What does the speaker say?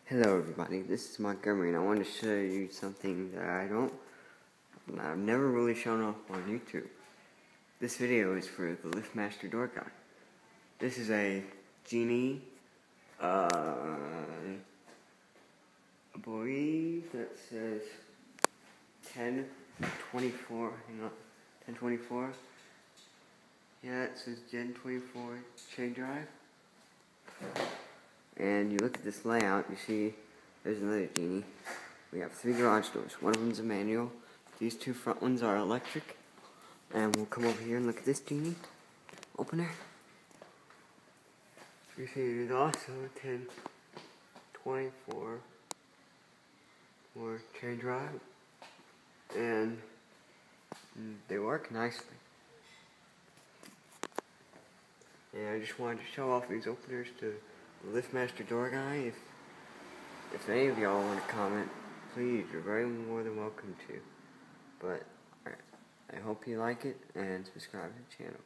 Hello everybody, this is Montgomery and I want to show you something that I've never really shown off on YouTube. This video is for the LiftMaster door guy. This is a Genie, I believe that says 1024, hang on, 1024. Yeah, it says Gen 24 chain drive. And you look at this layout, you see there's another Genie. We have 3 garage doors. One of them's a manual. These 2 front ones are electric. And we'll come over here and look at this Genie opener. You see it is also 1024 for chain drive. And they work nicely. And I just wanted to show off these openers to the LiftMaster door guy. If any of y'all want to comment, please, you're very more than welcome to. But I hope you like it and subscribe to the channel.